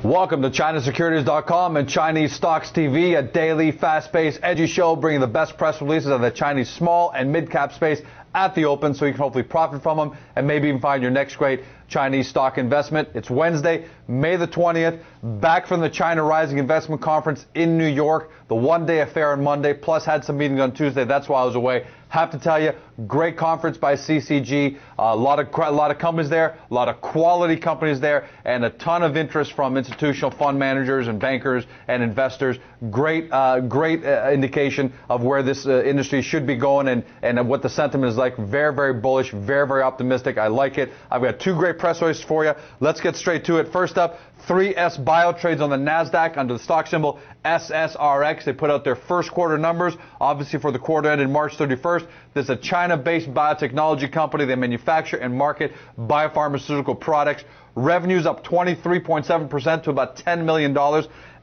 Welcome to ChinaSecurities.com and Chinese Stocks TV, a daily, fast-paced, edgy show bringing the best press releases of the Chinese small and mid-cap space at the open so you can hopefully profit from them and maybe even find your next great Chinese stock investment. It's Wednesday, May the 20th, back from the China Rising Investment Conference in New York, the one-day affair on Monday, plus had some meetings on Tuesday. That's why I was away. Have to tell you, great conference by CCG, a lot of companies there, a lot of quality companies there, and a ton of interest from institutional fund managers and bankers and investors. Great indication of where this industry should be going and what the sentiment is like. Very, very bullish, very, very optimistic. I like it. I've got two great press releases for you. Let's get straight to it. First up, 3S Bio trades on the NASDAQ under the stock symbol SSRX. They put out their first quarter numbers, obviously for the quarter ended March 31st. This is a China-based biotechnology company. They manufacture and market biopharmaceutical products. Revenues up 23.7% to about $10 million.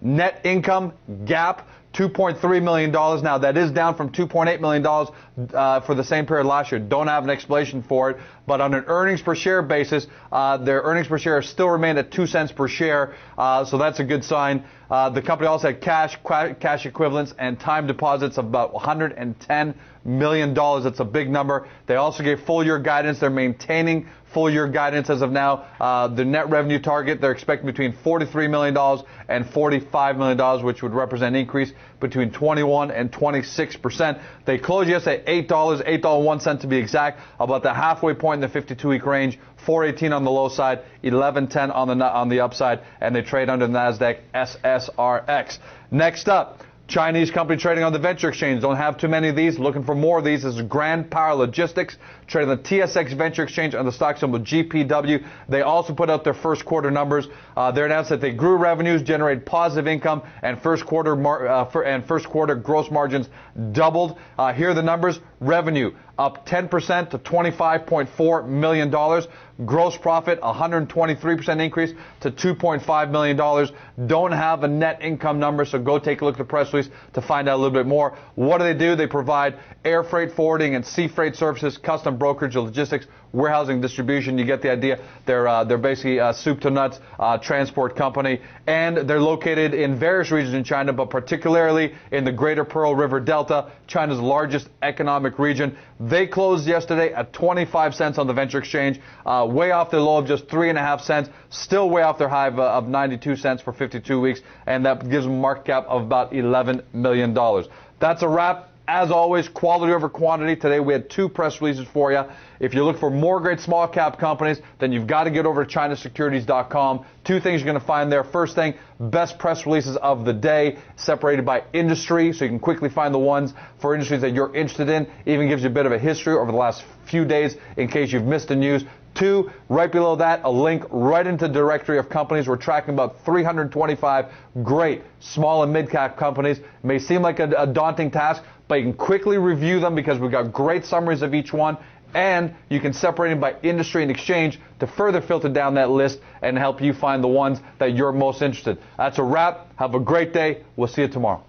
Net income, GAAP, $2.3 million. Now, that is down from $2.8 million for the same period last year. Don't have an explanation for it. But on an earnings per share basis, their earnings per share still remain at 2 cents per share. So that's a good sign. The company also had cash equivalents and time deposits of about $110 million. That's a big number. They also gave full year guidance. They're maintaining full year guidance as of now. The net revenue target, they're expecting between $43 million and $45 million, which would represent an increase between 21 and 26%. They closed yesterday at $8.01 to be exact, about the halfway point in the 52-week range. 418 on the low side, 1110 on the upside, and they trade under the NASDAQ SSRX. Next up, Chinese company trading on the venture exchange. Don't have too many of these. Looking for more of these. This is Grand Power Logistics, trading on the TSX venture exchange on the stock symbol GPW. They also put out their first quarter numbers. They announced that they grew revenues, generated positive income, and first quarter gross margins doubled. Here are the numbers. Revenue up 10% to $25.4 million. Gross profit, 123% increase to $2.5 million. Don't have a net income number, so go take a look at the press release to find out a little bit more. What do? They provide air freight forwarding and sea freight services, custom brokerage, logistics, warehousing, distribution. You get the idea. They're basically a soup to nuts transport company, and they're located in various regions in China, but particularly in the Greater Pearl River Delta, China's largest economic region. They closed yesterday at 25 cents on the venture exchange, way off their low of just 3.5 cents, still way off their high of 92 cents for 52 weeks, and that gives them a market cap of about $11 million. That's a wrap. As always, quality over quantity. Today we had two press releases for you. If you look for more great small cap companies, then you've got to get over to ChinaSecurities.com. Two things you're going to find there. First thing, best press releases of the day, separated by industry, so you can quickly find the ones for industries that you're interested in. Even gives you a bit of a history over the last few days in case you've missed the news. Two, right below that, a link right into the directory of companies. We're tracking about 325 great small and mid-cap companies. It may seem like a daunting task, but you can quickly review them because we've got great summaries of each one, and you can separate them by industry and exchange to further filter down that list and help you find the ones that you're most interested in. That's a wrap. Have a great day. We'll see you tomorrow.